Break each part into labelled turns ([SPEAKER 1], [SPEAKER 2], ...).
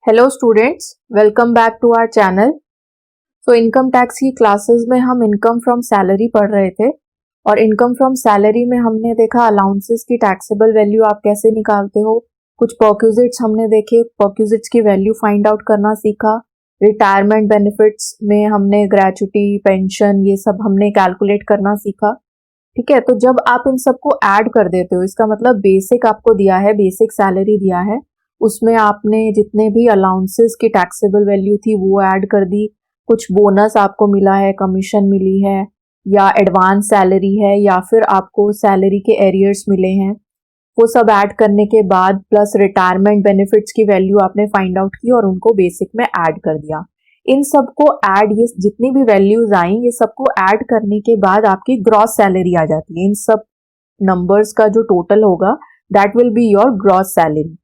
[SPEAKER 1] Hello students, welcome back to our channel. Income tax की classes में हम income from salary पढ़ रहे थे और इनकम फ्रॉम सैलरी में हमने देखा अलाउंसेस की टैक्सेबल वैल्यू आप कैसे निकालते हो। कुछ परक्यूजिट्स हमने देखे, परक्यूजिट्स की वैल्यू फाइंड आउट करना सीखा। रिटायरमेंट बेनिफिट्स में हमने ग्रेचुटी, पेंशन, ये सब हमने कैलकुलेट करना सीखा। ठीक है, तो जब आप इन सबको ऐड कर देते हो, इसका मतलब बेसिक आपको दिया है, बेसिक सैलरी दिया है, उसमें आपने जितने भी अलाउंसेस की टैक्सेबल वैल्यू थी वो ऐड कर दी। कुछ बोनस आपको मिला है, कमीशन मिली है, या एडवांस सैलरी है, या फिर आपको सैलरी के एरियर्स मिले हैं, वो सब ऐड करने के बाद प्लस रिटायरमेंट बेनिफिट्स की वैल्यू आपने फाइंड आउट की और उनको बेसिक में ऐड कर दिया। इन सबको ऐड, ये जितनी भी वैल्यूज आई, ये सबको ऐड करने के बाद आपकी ग्रॉस सैलरी आ जाती है। इन सब नंबर्स का जो टोटल होगा that will be your gross salary.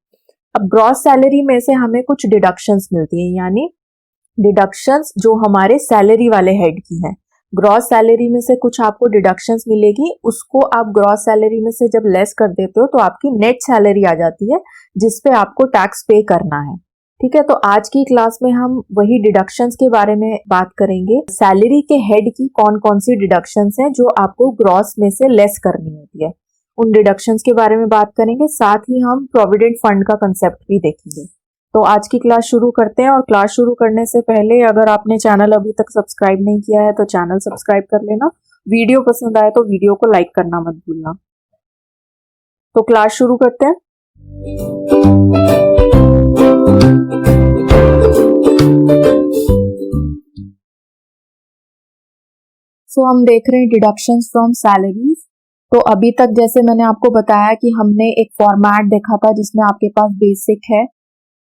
[SPEAKER 1] अब ग्रॉस सैलरी में से हमें कुछ डिडक्शंस मिलती हैं, यानी डिडक्शंस जो हमारे सैलरी वाले हेड की हैं। ग्रॉस सैलरी में से कुछ आपको डिडक्शंस मिलेगी, उसको आप ग्रॉस सैलरी में से जब लेस कर देते हो तो आपकी नेट सैलरी आ जाती है जिसपे आपको टैक्स पे करना है। ठीक है, तो आज की क्लास में हम वही डिडक्शंस के बारे में बात करेंगे। सैलरी के हेड की कौन कौन सी डिडक्शंस हैं जो आपको ग्रॉस में से लेस करनी होती है, उन डिडक्शंस के बारे में बात करेंगे। साथ ही हम प्रोविडेंट फंड का कंसेप्ट भी देखेंगे। तो आज की क्लास शुरू करते हैं, और क्लास शुरू करने से पहले अगर आपने चैनल अभी तक सब्सक्राइब नहीं किया है तो चैनल सब्सक्राइब कर लेना। वीडियो पसंद आए तो वीडियो को लाइक करना मत भूलना। तो क्लास शुरू करते हैं। हम देख रहे हैं डिडक्शंस फ्रॉम सैलरीज। तो अभी तक जैसे मैंने आपको बताया कि हमने एक फॉर्मेट देखा था जिसमें आपके पास बेसिक है,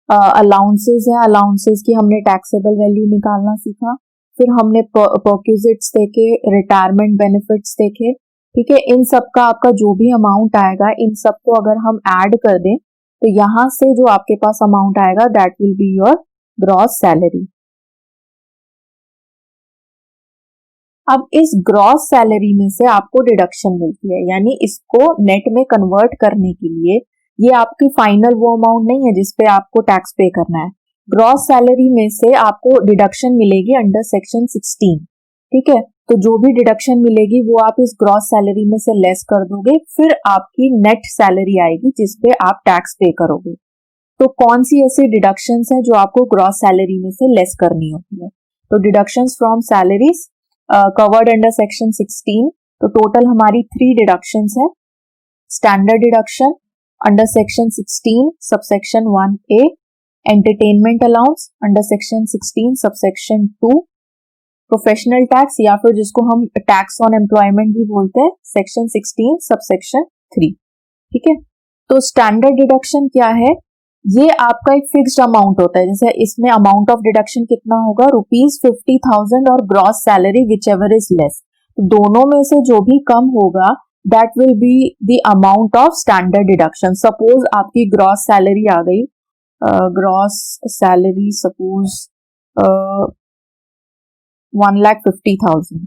[SPEAKER 1] अलाउंसेस है, अलाउंसेस की हमने टैक्सेबल वैल्यू निकालना सीखा। फिर हमने परक्यूजिट्स देखे, रिटायरमेंट बेनिफिट्स देखे। ठीक है, इन सब का आपका जो भी अमाउंट आएगा, इन सब को अगर हम ऐड कर दें तो यहां से जो आपके पास अमाउंट आएगा that will be your gross salary. अब इस ग्रॉस सैलरी में से आपको डिडक्शन मिलती है, यानी इसको नेट में कन्वर्ट करने के लिए ये आपकी फाइनल वो अमाउंट नहीं है जिसपे आपको टैक्स पे करना है। ग्रॉस सैलरी में से आपको डिडक्शन मिलेगी अंडर सेक्शन 16। ठीक है, तो जो भी डिडक्शन मिलेगी वो आप इस ग्रॉस सैलरी में से लेस कर दोगे, फिर आपकी नेट सैलरी आएगी जिसपे आप टैक्स पे करोगे। तो कौन सी ऐसी डिडक्शंस हैं जो आपको ग्रॉस सैलरी में से लेस करनी होती है? तो deductions from salaries covered under section 16। तो टोटल हमारी 3 डिडक्शंस है। Standard deduction under section 16 subsection 1A, entertainment allowance under section 16 subsection 2, professional tax या फिर जिसको हम टैक्स ऑन एम्प्लॉयमेंट भी बोलते हैं, सेक्शन 16 सबसेक्शन 3। ठीक है, तो स्टैंडर्ड डिडक्शन क्या है? ये आपका एक फिक्स्ड अमाउंट होता है। जैसे इसमें अमाउंट ऑफ डिडक्शन कितना होगा, ₹50,000 और gross salary which ever is less. दोनों में से जो भी कम होगा that will be the amount of standard deduction. Suppose आपकी ग्रॉस सैलरी आ गई, ग्रॉस सैलरी सपोज 1,50,000,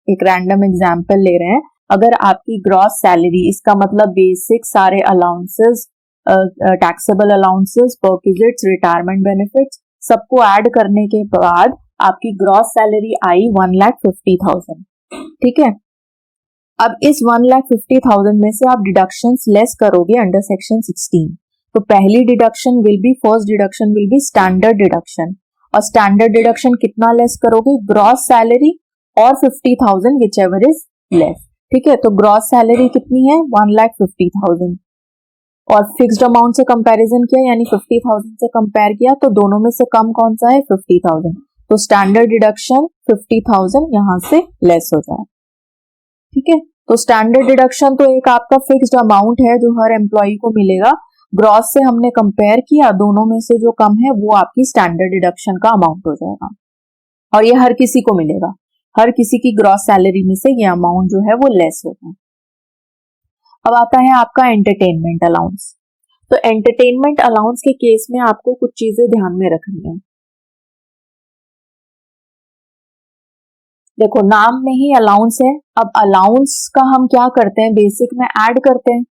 [SPEAKER 1] एक रैंडम एग्जाम्पल ले रहे हैं। अगर आपकी ग्रॉस सैलरी, इसका मतलब बेसिक सारे allowances, taxable allowances, perquisites, retirement benefits सबको ऐड करने के बाद आपकी ग्रॉस सैलरी आई 1,50,000। ठीक है, अब इस 1,50,000 में से आप डिडक्शंस लेस करोगे अंडर सेक्शन 16। तो पहली deduction will be, first deduction will be standard deduction. और स्टैंडर्ड डिडक्शन कितना लेस करोगे? ग्रॉस सैलरी और 50,000 विच एवर इज लेस। ठीक है, तो ग्रॉस सैलरी कितनी है? 1,50,000, और फिक्स्ड अमाउंट से कंपैरिजन किया यानी 50,000 से कंपेयर किया तो दोनों में से कम कौन सा है? 50,000। तो स्टैंडर्ड डिडक्शन 50,000 यहां से लेस हो जाए। ठीक है, तो स्टैंडर्ड डिडक्शन तो एक आपका फिक्स्ड अमाउंट है जो हर एम्प्लॉय को मिलेगा। ग्रॉस से हमने कंपेयर किया, दोनों में से जो कम है वो आपकी स्टैंडर्ड डिडक्शन का अमाउंट हो जाएगा, और ये हर किसी को मिलेगा। हर किसी की ग्रॉस सैलरी में से ये अमाउंट जो है वो लेस होगा। अब आता है आपका एंटरटेनमेंट अलाउंस। तो एंटरटेनमेंट अलाउंस के केस में आपको कुछ चीजें ध्यान में रखनी है। देखो, नाम में ही अलाउंस है। अब अलाउंस का हम क्या करते हैं, बेसिक में ऐड करते हैं।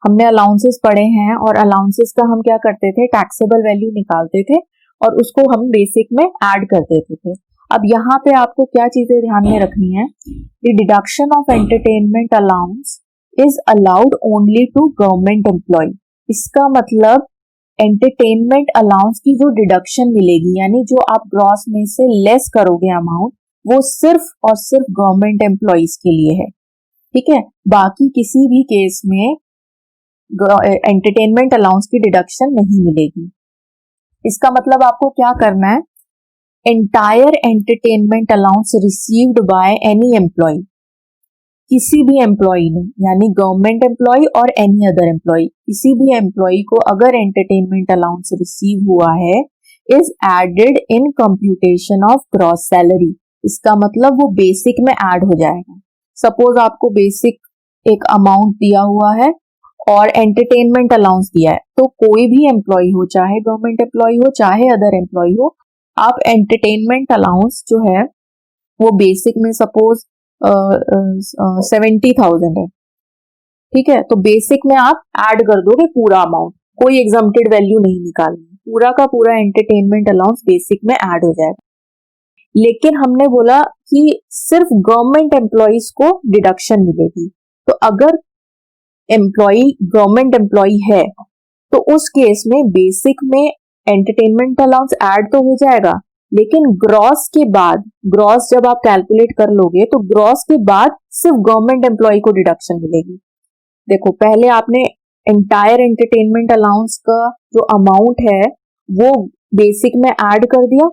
[SPEAKER 1] हमने अलाउंसेस पढ़े हैं और अलाउंसेस का हम क्या करते थे, टैक्सेबल वैल्यू निकालते थे और उसको हम बेसिक में ऐड कर देते थे। अब यहाँ पे आपको क्या चीजें ध्यान में रखनी है, the deduction of entertainment allowance is allowed only to government employee. इसका मतलब एंटरटेनमेंट अलाउंस की जो डिडक्शन मिलेगी, यानी जो आप ग्रॉस में से लेस करोगे अमाउंट, वो सिर्फ और सिर्फ गवर्नमेंट एम्प्लॉइज के लिए है, ठीक है। बाकी किसी भी केस में एंटरटेनमेंट अलाउंस की डिडक्शन नहीं मिलेगी। इसका मतलब आपको क्या करना है, entire entertainment allowance received by any employee, किसी भी एम्प्लॉय ने, यानी गवर्नमेंट एम्प्लॉय और एनी अदर एम्प्लॉय, किसी भी एम्प्लॉय को अगर एंटरटेनमेंट अलाउंस रिसीव हुआ है, is added in computation of gross salary. इसका मतलब वो बेसिक में ऐड हो जाएगा। सपोज आपको बेसिक एक अमाउंट दिया हुआ है और एंटरटेनमेंट अलाउंस दिया है, तो कोई भी एम्प्लॉय हो, चाहे गवर्नमेंट एम्प्लॉय हो चाहे अदर एम्प्लॉय हो, आप एंटरटेनमेंट अलाउंस जो है वो बेसिक में सपोज 70,000 है, ठीक है, तो बेसिक में आप ऐड कर दोगे पूरा अमाउंट, कोई एग्जम्प्टेड वैल्यू नहीं निकालनी, पूरा का पूरा एंटरटेनमेंट अलाउंस बेसिक में ऐड हो जाएगा। लेकिन हमने बोला कि सिर्फ गवर्नमेंट एम्प्लॉइज को डिडक्शन मिलेगी, तो अगर एम्प्लॉय गवर्नमेंट एम्प्लॉय है तो उस केस में बेसिक में एंटरटेनमेंट अलाउंस ऐड तो हो जाएगा, लेकिन ग्रॉस के बाद, ग्रॉस जब आप कैलकुलेट कर लोगे तो ग्रॉस के बाद सिर्फ गवर्नमेंट एम्प्लॉय को डिडक्शन मिलेगी। देखो, पहले आपने एंटायर एंटरटेनमेंट अलाउंस का जो अमाउंट है वो बेसिक में ऐड कर दिया,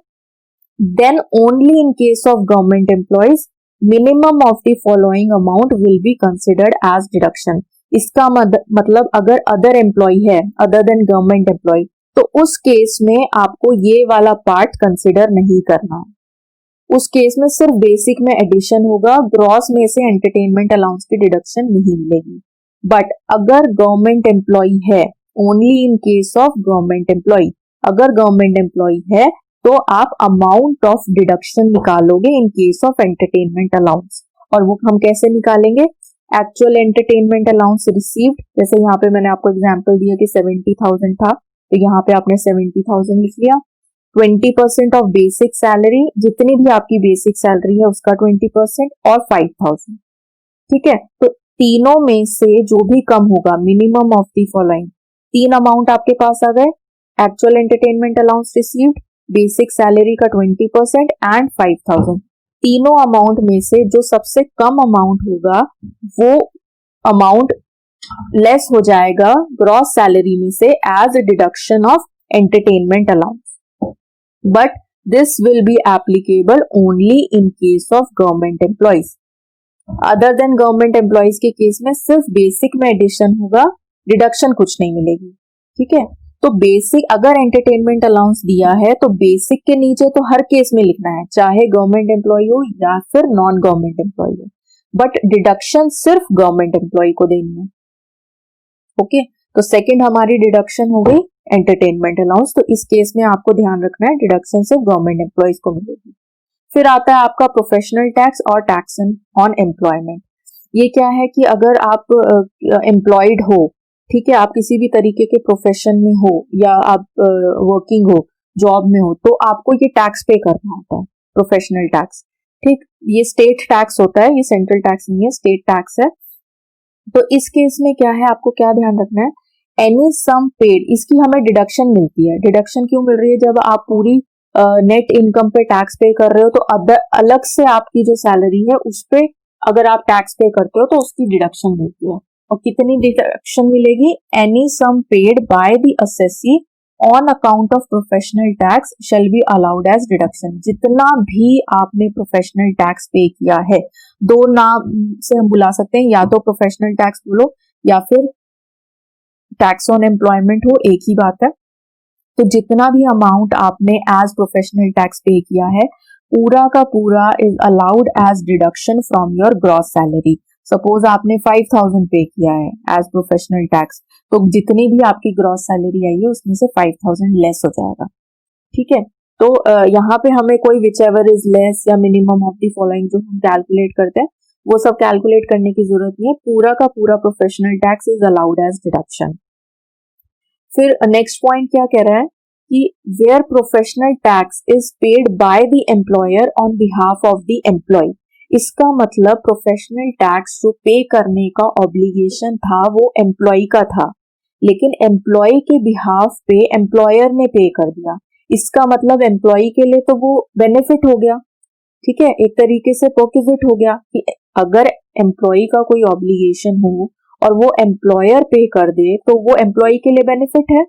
[SPEAKER 1] then only in case of government employees minimum of the following amount will be considered as deduction. इसका मतलब अगर अदर एम्प्लॉय है अदर देन गवर्नमेंट एम्प्लॉय, तो उस केस में आपको ये वाला पार्ट कंसिडर नहीं करना है। उस केस में सिर्फ बेसिक में एडिशन होगा, ग्रॉस में से एंटरटेनमेंट अलाउंस की डिडक्शन नहीं मिलेगी। बट अगर गवर्नमेंट एम्प्लॉय है, only in case of government employee, अगर गवर्नमेंट एम्प्लॉय है तो आप अमाउंट ऑफ डिडक्शन निकालोगे in case of entertainment allowance. और वो हम कैसे निकालेंगे, एक्चुअल एंटरटेनमेंट अलाउंस रिसीव्ड, जैसे यहाँ पे मैंने आपको एग्जांपल दिया कि 70,000 था, तो यहाँ पे आपने 70,000 लिख लिया। 20% ऑफ बेसिक सैलरी, जितनी भी आपकी बेसिक सैलरी है उसका 20% और 5,000, ठीक है। तो तीनों में से जो भी कम होगा, मिनिमम ऑफ दी फॉलोइंग, तीन अमाउंट आपके पास आ गए, actual entertainment allowance received, basic salary का 20% एंड 5,000। तीनों अमाउंट में से जो सबसे कम अमाउंट होगा वो अमाउंट लेस हो जाएगा ग्रॉस सैलरी में से as a deduction of entertainment allowance. But this will be applicable only in case of government employees. Other than government employees के केस में सिर्फ बेसिक में एडिशन होगा, डिडक्शन कुछ नहीं मिलेगी, ठीक है। तो बेसिक, अगर एंटरटेनमेंट अलाउंस दिया है तो बेसिक के नीचे तो हर केस में लिखना है, चाहे गवर्नमेंट एम्प्लॉय हो या फिर नॉन गवर्नमेंट एम्प्लॉय हो, बट डिडक्शन सिर्फ गवर्नमेंट एम्प्लॉय को देनी है। ओके, तो सेकंड हमारी डिडक्शन हो गई एंटरटेनमेंट अलाउंस, तो इस केस में आपको ध्यान रखना है डिडक्शन सिर्फ गवर्नमेंट एम्प्लॉइज को मिलेगी। फिर आता है आपका प्रोफेशनल टैक्स और टैक्स ऑन एम्प्लॉयमेंट। ये क्या है कि अगर आप एम्प्लॉयड हो, ठीक है, आप किसी भी तरीके के प्रोफेशन में हो या आप वर्किंग हो, जॉब में हो, तो आपको ये टैक्स पे करना होता है, प्रोफेशनल टैक्स, ठीक। ये स्टेट टैक्स होता है, ये सेंट्रल टैक्स नहीं है, स्टेट टैक्स है। तो इस केस में क्या है, आपको क्या ध्यान रखना है, एनी सम पेड, इसकी हमें डिडक्शन मिलती है। डिडक्शन क्यों मिल रही है, जब आप पूरी नेट इनकम पे टैक्स पे कर रहे हो तो अलग से आपकी जो सैलरी है उस पे अगर आप टैक्स पे करते हो तो उसकी डिडक्शन मिलती है। और कितनी डिडक्शन मिलेगी, any sum paid by the assessee on account of professional tax shall be allowed as deduction. जितना भी आपने प्रोफेशनल टैक्स पे किया है, दो नाम से हम बुला सकते हैं, या तो प्रोफेशनल टैक्स बोलो या फिर टैक्स ऑन एम्प्लॉयमेंट हो, एक ही बात है। तो जितना भी अमाउंट आपने एज प्रोफेशनल टैक्स पे किया है, पूरा का पूरा is allowed as deduction from your gross salary. Suppose आपने 5,000 पे किया है एज प्रोफेशनल टैक्स, तो जितनी भी आपकी ग्रॉस सैलरी आई है उसमें से 5,000 लेस हो जाएगा, ठीक है। तो यहाँ पे हमें कोई विच एवर इज लेस या मिनिमम ऑफ द फॉलोइंग जो हम कैलकुलेट करते हैं वो सब कैलकुलेट करने की जरूरत नहीं है, पूरा का पूरा professional tax is allowed as deduction. फिर नेक्स्ट पॉइंट क्या कह रहा है कि where professional tax is paid by the employer on behalf of the employee. इसका मतलब प्रोफेशनल टैक्स जो पे करने का ऑब्लिगेशन था वो एम्प्लॉय का था, लेकिन एम्प्लॉय के बिहाफ पे एम्प्लॉयर ने पे कर दिया। इसका मतलब एम्प्लॉय के लिए तो वो बेनिफिट हो गया, ठीक है, एक तरीके से पॉजिटिव हो गया कि अगर एम्प्लॉय का कोई ऑब्लिगेशन हो और वो एम्प्लॉयर पे कर दे तो वो एम्प्लॉय के लिए बेनिफिट है।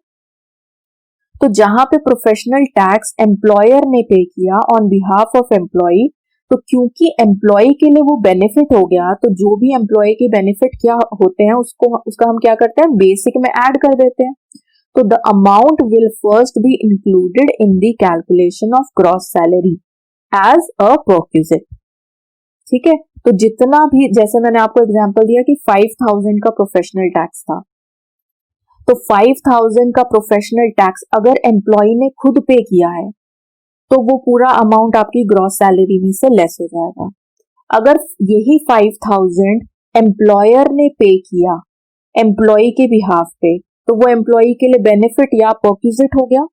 [SPEAKER 1] तो जहां पे प्रोफेशनल टैक्स एम्प्लॉयर ने पे किया ऑन बिहाफ ऑफ एम्प्लॉय, तो क्योंकि एम्प्लॉय के लिए वो बेनिफिट हो गया, तो जो भी एम्प्लॉय के बेनिफिट क्या होते हैं उसका हम क्या करते हैं, बेसिक में ऐड कर देते हैं। तो the amount will first be included in the calculation of gross salary as a perquisite, ठीक है। तो जितना भी, जैसे मैंने आपको एग्जांपल दिया कि 5000 का प्रोफेशनल टैक्स था, तो 5000 का प्रोफेशनल टैक्स अगर एम्प्लॉय ने खुद पे किया है तो वो पूरा अमाउंट आपकी ग्रॉस सैलरी में से लेस हो जाएगा। अगर यही 5000 एम्प्लॉयर ने पे किया एम्प्लॉय के बिहाफ पे, तो वो एम्प्लॉय के लिए बेनिफिट या परक्विजिट हो गया,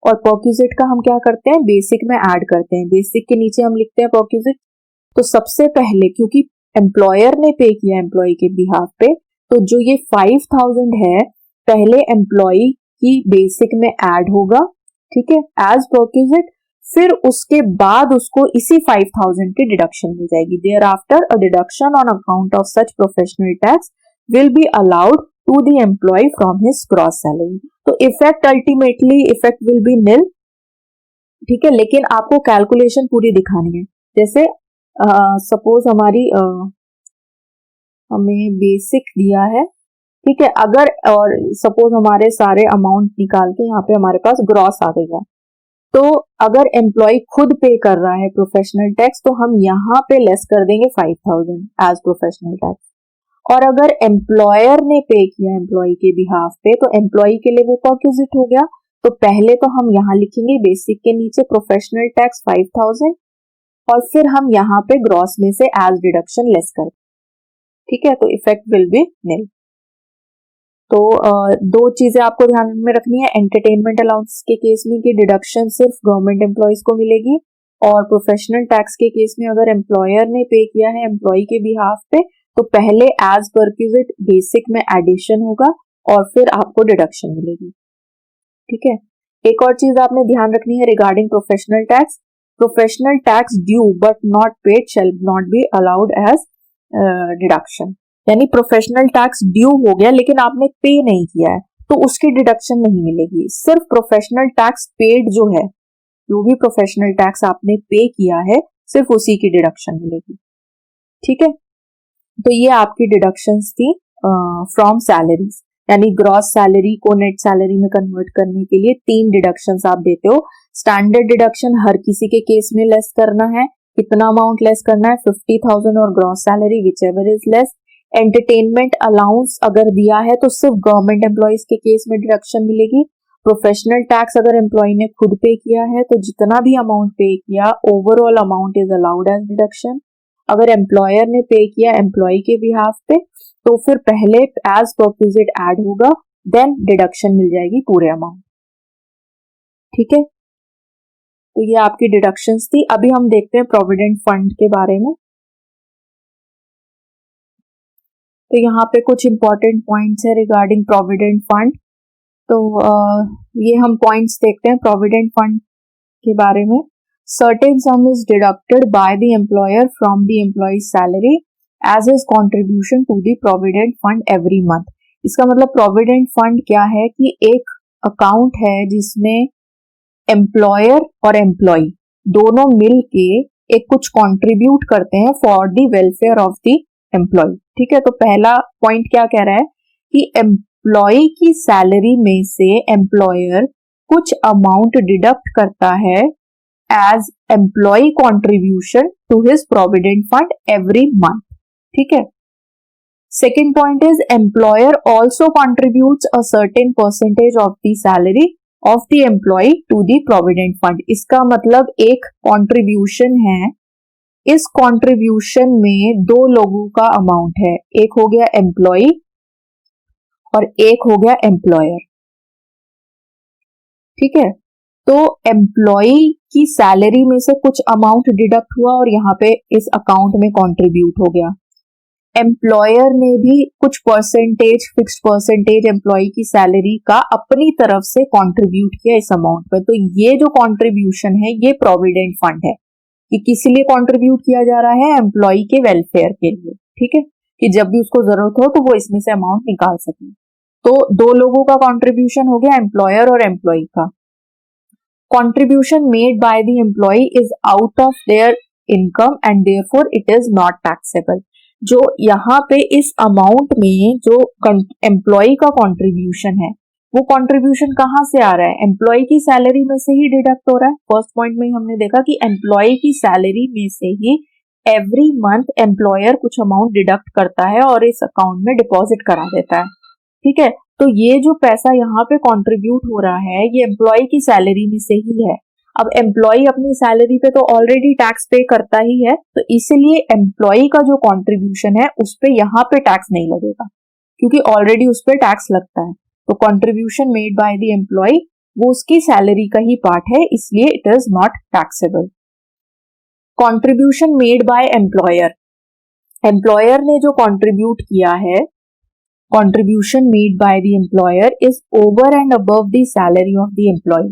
[SPEAKER 1] और परक्विजिट का हम क्या करते हैं, बेसिक में ऐड करते हैं, बेसिक के नीचे हम लिखते हैं परक्विजिट। तो सबसे पहले क्योंकि एम्प्लॉयर ने पे किया एम्प्लॉय के बिहाफ पे, तो जो ये 5000 है पहले एम्प्लॉय की बेसिक में ऐड होगा, ठीक है, एज परक्विजिट। फिर उसके बाद उसको इसी 5000 की डिडक्शन मिल जाएगी। Thereafter a deduction on account of such professional tax will be allowed to the employ from his gross salary. तो effect ultimately effect will be nil, ठीक है, लेकिन आपको कैलकुलेशन पूरी दिखानी है। जैसे सपोज हमें बेसिक दिया है, ठीक है, अगर और सपोज हमारे सारे अमाउंट निकाल के यहाँ पे हमारे पास ग्रॉस आ गई है, तो अगर एम्प्लॉय खुद पे कर रहा है प्रोफेशनल टैक्स तो हम यहाँ पे लेस कर देंगे 5000 एज प्रोफेशनल टैक्स, और अगर एम्प्लॉयर ने पे किया एम्प्लॉय के बिहाफ पे तो एम्प्लॉय के लिए वो परक्विजिट हो गया। तो पहले तो हम यहाँ लिखेंगे बेसिक के नीचे प्रोफेशनल टैक्स 5000, और फिर हम यहाँ पे ग्रॉस में से एज डिडक्शन लेस कर, ठीक है, तो इफेक्ट विल बी निल। तो दो चीजें आपको ध्यान में रखनी है एंटरटेनमेंट अलाउंस के केस में कि डिडक्शन सिर्फ गवर्नमेंट एम्प्लॉयज को मिलेगी, और प्रोफेशनल टैक्स के केस में अगर एम्प्लॉयर ने पे किया है एम्प्लॉय के बिहाफ पे तो पहले एज परक्विजिट बेसिक में एडिशन होगा और फिर आपको डिडक्शन मिलेगी, ठीक है। एक और चीज आपने ध्यान रखनी है regarding professional tax, professional tax due but not paid shall not be allowed as deduction. यानी प्रोफेशनल टैक्स ड्यू हो गया लेकिन आपने पे नहीं किया है तो उसकी डिडक्शन नहीं मिलेगी, सिर्फ प्रोफेशनल टैक्स पेड जो है, जो भी प्रोफेशनल टैक्स आपने पे किया है सिर्फ उसी की डिडक्शन मिलेगी, ठीक है। तो ये आपकी डिडक्शंस थी फ्रॉम सैलरीज, यानी ग्रॉस सैलरी को नेट सैलरी में कन्वर्ट करने के लिए 3 डिडक्शंस आप देते हो। स्टैंडर्ड डिडक्शन हर किसी के केस में लेस करना है, कितना अमाउंट लेस करना है, 50,000 और gross salary which ever is less. Entertainment allowance अगर दिया है तो सिर्फ गवर्नमेंट एम्प्लॉयज के केस में डिडक्शन मिलेगी। प्रोफेशनल टैक्स अगर एम्प्लॉय ने खुद पे किया है तो जितना भी अमाउंट पे किया overall amount is allowed as deduction. अगर एम्प्लॉयर ने पे किया एम्प्लॉय के बिहाफ पे तो फिर पहले एज परक्विजिट ऐड होगा, देन डिडक्शन मिल जाएगी पूरे अमाउंट, ठीक है। तो ये आपकी डिडक्शंस थी। अभी हम देखते हैं प्रोविडेंट फंड के बारे में। तो यहाँ पे कुछ इंपॉर्टेंट पॉइंट्स है रिगार्डिंग प्रोविडेंट फंड। तो ये हम पॉइंट्स देखते हैं प्रोविडेंट फंड के बारे में। Certain sum is deducted by the employer from the employee's salary as his contribution to the provident fund every month. इसका मतलब प्रोविडेंट फंड क्या है कि एक अकाउंट है जिसमें एम्प्लॉयर और एम्प्लॉय दोनों मिल के एक कुछ कंट्रीब्यूट करते हैं for the welfare of the employee, ठीक है। तो पहला पॉइंट क्या कह रहा है कि एम्प्लॉय की सैलरी में से एम्प्लॉयर कुछ अमाउंट डिडक्ट करता है as employee contribution to his provident fund every month, ठीक है। Second point is employer also contributes a certain percentage of the salary of the employee to the provident fund. इसका मतलब एक contribution है इस contribution में दो लोगों का अमाउंट है, एक हो गया एम्प्लॉय और एक हो गया एम्प्लॉयर। ठीक है, तो एम्प्लॉय की सैलरी में से कुछ अमाउंट डिडक्ट हुआ और यहाँ पे इस अकाउंट में कंट्रीब्यूट हो गया। एम्प्लॉयर ने भी कुछ परसेंटेज, फिक्स्ड परसेंटेज एम्प्लॉय की सैलरी का अपनी तरफ से कंट्रीब्यूट किया इस अमाउंट पर। तो ये जो कंट्रीब्यूशन है ये प्रोविडेंट फंड है कि किस लिए कंट्रीब्यूट किया जा रहा है, एम्प्लॉय के वेलफेयर के लिए। ठीक है, कि जब भी उसको जरूरत हो तो वो इसमें से अमाउंट निकाल सके। तो दो लोगों का कंट्रीब्यूशन हो गया, एम्प्लॉयर और एम्प्लॉय का। Contribution made by the employee is out of their income and therefore it is not taxable. जो यहाँ पे इस अमाउंट में जो एम्प्लॉय का कंट्रीब्यूशन है वो कंट्रीब्यूशन कहाँ से आ रहा है, एम्प्लॉय की सैलरी में से ही डिडक्ट हो रहा है। फर्स्ट पॉइंट में हमने देखा कि एम्प्लॉय की सैलरी में से ही एवरी मंथ एम्प्लॉयर कुछ अमाउंट डिडक्ट करता है और इस अकाउंट में डिपॉजिट करा देता है। ठीक है, तो ये जो पैसा यहाँ पे कंट्रीब्यूट हो रहा है ये एम्प्लॉय की सैलरी में से ही है। अब एम्प्लॉय अपनी सैलरी पे तो ऑलरेडी टैक्स पे करता ही है, तो इसलिए एम्प्लॉय का जो कंट्रीब्यूशन है उस पे यहाँ पे टैक्स नहीं लगेगा क्योंकि ऑलरेडी उस पे टैक्स लगता है। तो contribution made by the employ वो उसकी सैलरी का ही पार्ट है, इसलिए it is not taxable. Contribution made by employer, employer ने जो कंट्रीब्यूट किया है, contribution made by the employer is over and above the salary of the employ.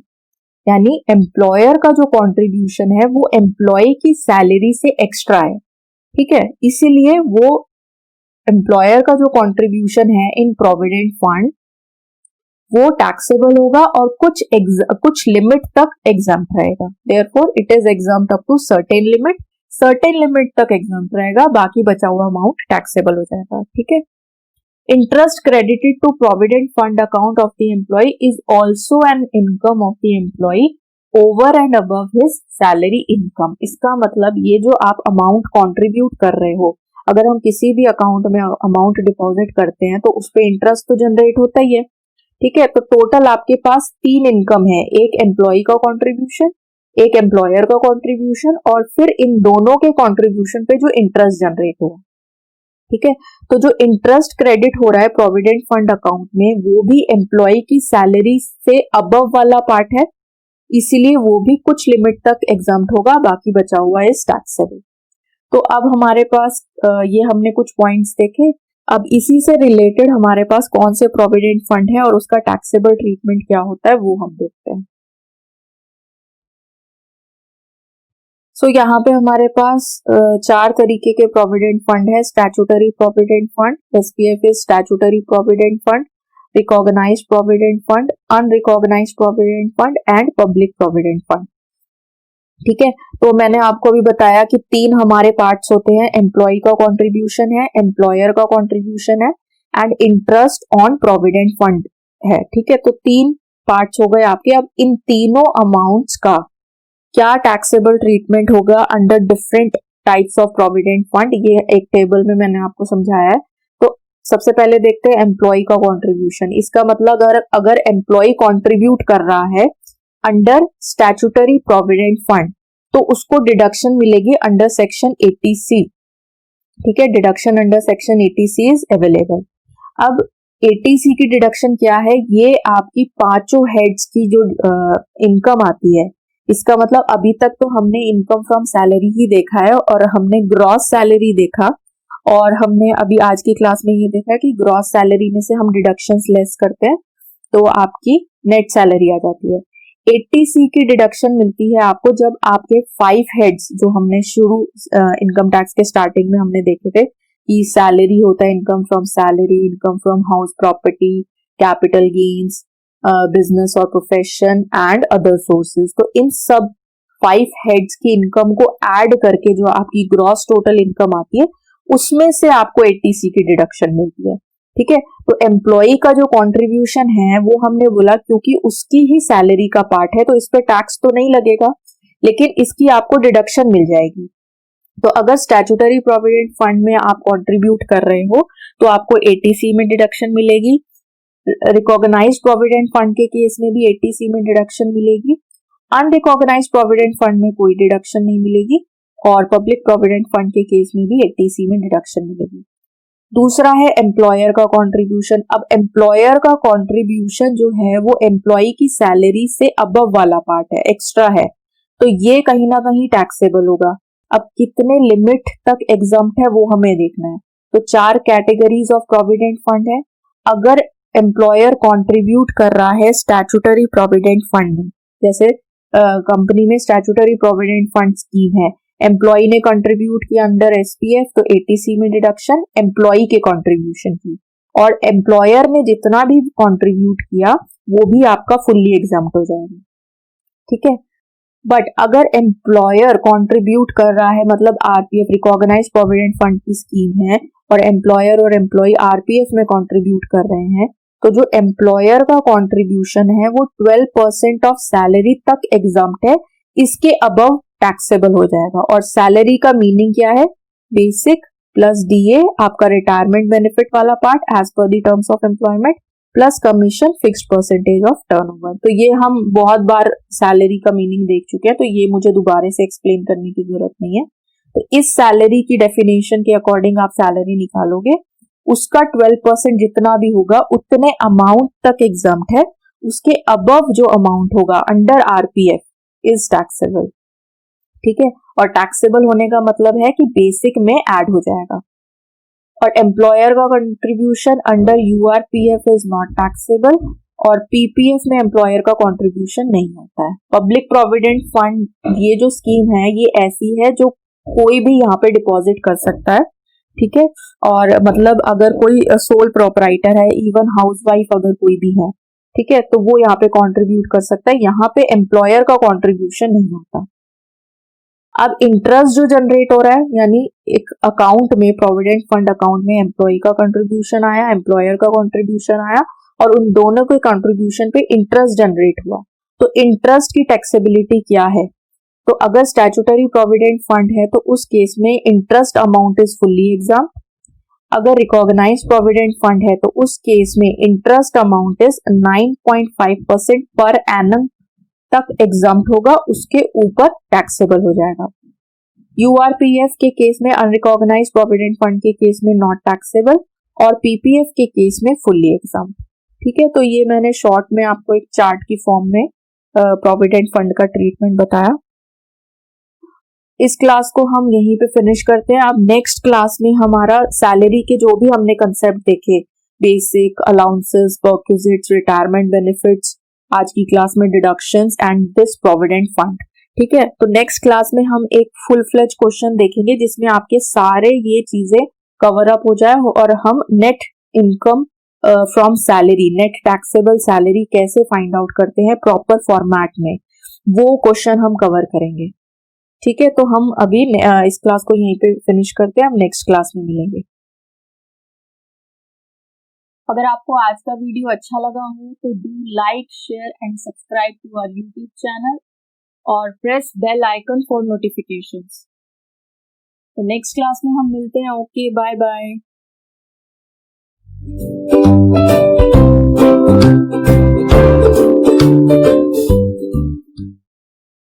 [SPEAKER 1] यानी एम्प्लॉयर का जो कंट्रीब्यूशन है वो एम्प्लॉय की सैलरी से एक्स्ट्रा है। ठीक है, इसीलिए वो एम्प्लॉयर का जो कंट्रीब्यूशन है इन प्रोविडेंट फंड वो टैक्सेबल होगा और कुछ लिमिट तक एग्जम्प्ट रहेगा। Therefore it is exempt up to certain limit तक एग्जम्प्ट रहेगा, बाकी बचा हुआ अमाउंट टैक्सेबल हो जाएगा। ठीक है, interest credited to provident fund account of the employee is also an income of the employee over and above his salary income। इसका मतलब ये जो आप अमाउंट कंट्रीब्यूट कर रहे हो, अगर हम किसी भी अकाउंट में अमाउंट डिपॉजिट करते हैं तो उस पे इंटरेस्ट तो जनरेट होता ही है। ठीक है, तो टोटल आपके पास तीन इनकम है, एक एम्प्लॉय का कंट्रीब्यूशन, एक एम्प्लॉयर का कंट्रीब्यूशन और फिर इन दोनों के कंट्रीब्यूशन पे जो इंटरेस्ट जनरेट हो। ठीक है, तो जो इंटरेस्ट क्रेडिट हो रहा है प्रोविडेंट फंड अकाउंट में वो भी एम्प्लॉय की सैलरी से अबव वाला पार्ट है, इसीलिए वो भी कुछ लिमिट तक एग्जम्प्ट होगा, बाकी बचा हुआ इज टैक्सेबल। तो अब हमारे पास ये हमने कुछ पॉइंट्स देखे। अब इसी से रिलेटेड हमारे पास कौन से प्रोविडेंट फंड है और उसका टैक्सेबल ट्रीटमेंट क्या होता है वो हम देखते हैं। सो यहाँ पे हमारे पास चार तरीके के प्रोविडेंट फंड है। Statutory provident fund, SPF is statutory provident fund, recognised provident fund, unrecognised provident fund and public provident fund. ठीक है, तो मैंने आपको अभी बताया कि तीन हमारे पार्ट्स होते हैं, एम्प्लॉय का कंट्रीब्यूशन है, एम्प्लॉयर का कंट्रीब्यूशन है and interest on provident fund है। ठीक है, तो तीन पार्ट्स हो गए आपके। अब इन तीनों अमाउंट्स का क्या टैक्सेबल ट्रीटमेंट होगा under different types of provident fund, ये एक टेबल में मैंने आपको समझाया है। तो सबसे पहले देखते हैं एम्प्लॉय का कंट्रीब्यूशन। इसका मतलब अगर एम्प्लॉय कंट्रीब्यूट कर रहा है अंडर स्टैट्यूटरी प्रोविडेंट फंड तो उसको डिडक्शन मिलेगी अंडर सेक्शन 80C। ठीक है, deduction under section 80C is available. अब 80C की डिडक्शन क्या है, ये आपकी पांचों हेड्स की जो इनकम आती है, इसका मतलब अभी तक तो हमने इनकम फ्रॉम सैलरी ही देखा है और हमने ग्रॉस सैलरी देखा और हमने अभी आज की क्लास में ये देखा कि ग्रॉस सैलरी में से हम डिडक्शंस लेस करते हैं तो आपकी नेट सैलरी आ जाती है। 80C की डिडक्शन मिलती है आपको जब आपके 5 हेड्स जो हमने शुरू इनकम टैक्स के स्टार्टिंग में हमने देखे थे कि सैलरी होता है income from salary, income from house property, capital gains, business और प्रोफेशन एंड अदर सोर्सेज। तो इन सब 5 हेड्स की इनकम को ऐड करके जो आपकी ग्रॉस टोटल इनकम आती है उसमें से आपको 80C की डिडक्शन मिलती है। ठीक है, तो एम्प्लॉय का जो कंट्रीब्यूशन है वो हमने बोला क्योंकि उसकी ही सैलरी का पार्ट है तो इस पे टैक्स तो नहीं लगेगा लेकिन इसकी आपको डिडक्शन मिल जाएगी। तो अगर स्टैट्यूटरी प्रोविडेंट फंड में आप कंट्रीब्यूट कर रहे हो तो आपको 80C में डिडक्शन मिलेगी, रिकॉग्नाइज्ड प्रोविडेंट फंड के केस में भी 80C में डिडक्शन मिलेगी, अनरिकॉग्नाइज्ड प्रोविडेंट फंड में कोई डिडक्शन नहीं मिलेगी और पब्लिक प्रोविडेंट फंड के केस में भी 80C में डिडक्शन मिलेगी। दूसरा है एम्प्लॉयर का कंट्रीब्यूशन। अब एम्प्लॉयर का कंट्रीब्यूशन जो है वो एम्प्लॉय की सैलरी से अबव वाला पार्ट है, एक्स्ट्रा है, तो ये कहीं ना कहीं टैक्सेबल होगा। अब कितने लिमिट तक एग्जम्प्ट है वो हमें देखना है। तो 4 कैटेगरीज ऑफ प्रोविडेंट फंड है। अगर एम्प्लॉयर कंट्रीब्यूट कर रहा है स्टैट्यूटरी प्रोविडेंट फंड में, जैसे कंपनी में स्टैट्यूटरी प्रोविडेंट फंड स्कीम है, एम्प्लॉय ने कंट्रीब्यूट किया अंडर एसपीएफ तो 80C में डिडक्शन एम्प्लॉय के कंट्रीब्यूशन की, और एम्प्लॉयर ने जितना भी कंट्रीब्यूट किया वो भी आपका फुल्ली एग्जम्प्ट हो जाएगा, ठीक है। बट अगर एम्प्लॉयर कंट्रीब्यूट कर रहा है, मतलब आरपीएफ रिकॉग्नाइज्ड प्रोविडेंट फंड की स्कीम है और एम्प्लॉयर और एम्प्लॉय आरपीएफ में कंट्रीब्यूट कर रहे हैं, तो जो एम्प्लॉयर का कंट्रीब्यूशन है वो 12% ऑफ सैलरी तक एग्जम्प्ट है, इसके अबव टैक्सेबल हो जाएगा। और सैलरी का मीनिंग क्या है? बेसिक प्लस डीए, आपका रिटायरमेंट बेनिफिट वाला part as per the terms of employment, plus commission fixed percentage of turnover. तो ये हम बहुत बार सैलरी का मीनिंग देख चुके हैं, तो ये मुझे दोबारा से एक्सप्लेन करने की जरूरत नहीं है। तो इस सैलरी की डेफिनेशन के अकॉर्डिंग आप सैलरी निकालोगे, उसका 12% जितना भी होगा उतने अमाउंट तक एग्जम्प्ट है, उसके अबव जो अमाउंट होगा अंडर आरपीएफ इज टैक्सेबल, ठीक है। और टैक्सेबल होने का मतलब है कि बेसिक में ऐड हो जाएगा। और एम्प्लॉयर का contribution under URPF is not taxable, और पीपीएफ में एम्प्लॉयर का कंट्रीब्यूशन नहीं होता है। पब्लिक प्रोविडेंट फंड ये जो स्कीम है ये ऐसी है जो कोई भी यहाँ पे डिपॉजिट कर सकता है, ठीक है। और मतलब अगर कोई सोल प्रोपराइटर है, इवन हाउसवाइफ अगर कोई भी है, ठीक है, तो वो यहाँ पे कंट्रीब्यूट कर सकता है। यहाँ पे एम्प्लॉयर का कंट्रीब्यूशन नहीं होता। अब इंटरेस्ट जो जनरेट हो रहा है, यानी एक अकाउंट में, प्रोविडेंट फंड अकाउंट में एम्प्लॉय का कंट्रीब्यूशन आया, एम्प्लॉयर का कंट्रीब्यूशन आया, और उन दोनों के कंट्रीब्यूशन पे इंटरेस्ट जनरेट हुआ, तो इंटरेस्ट की टैक्सेबिलिटी क्या है? तो अगर स्टैट्यूटरी प्रोविडेंट फंड है तो उस केस में interest amount is fully exempt. अगर रिकॉग्नाइज्ड प्रोविडेंट फंड है तो उस केस में interest amount is 9.5% per annum तक एग्जम्प्ट होगा, उसके ऊपर टैक्सेबल हो जाएगा। यूआरपीएफ के केस में, अनरिकॉग्नाइज्ड प्रोविडेंट फंड के केस में नॉट टैक्सेबल, और पीपीएफ के केस में फुल्ली एग्जम्प्ट, ठीक है। तो ये मैंने शॉर्ट में आपको एक चार्ट की फॉर्म में प्रोविडेंट फंड का ट्रीटमेंट बताया। इस क्लास को हम यहीं पे फिनिश करते हैं। अब नेक्स्ट क्लास में हमारा सैलरी के जो भी हमने कंसेप्ट देखे, basic, allowances, perquisites, retirement benefits, आज की क्लास में deductions and this provident fund, ठीक है। तो नेक्स्ट क्लास में हम एक फुल फ्लेज क्वेश्चन देखेंगे जिसमें आपके सारे ये चीजें कवर अप हो जाए, और हम net income from salary, net taxable salary कैसे फाइंड आउट करते हैं प्रॉपर फॉर्मेट में, वो क्वेश्चन हम कवर करेंगे, ठीक है। तो हम अभी इस क्लास को यहीं पे फिनिश करते हैं, हम नेक्स्ट क्लास में मिलेंगे। अगर आपको आज का वीडियो अच्छा लगा हो तो do like, share and subscribe to our YouTube channel और press bell icon for notifications. तो नेक्स्ट क्लास में हम मिलते हैं। Okay, bye bye.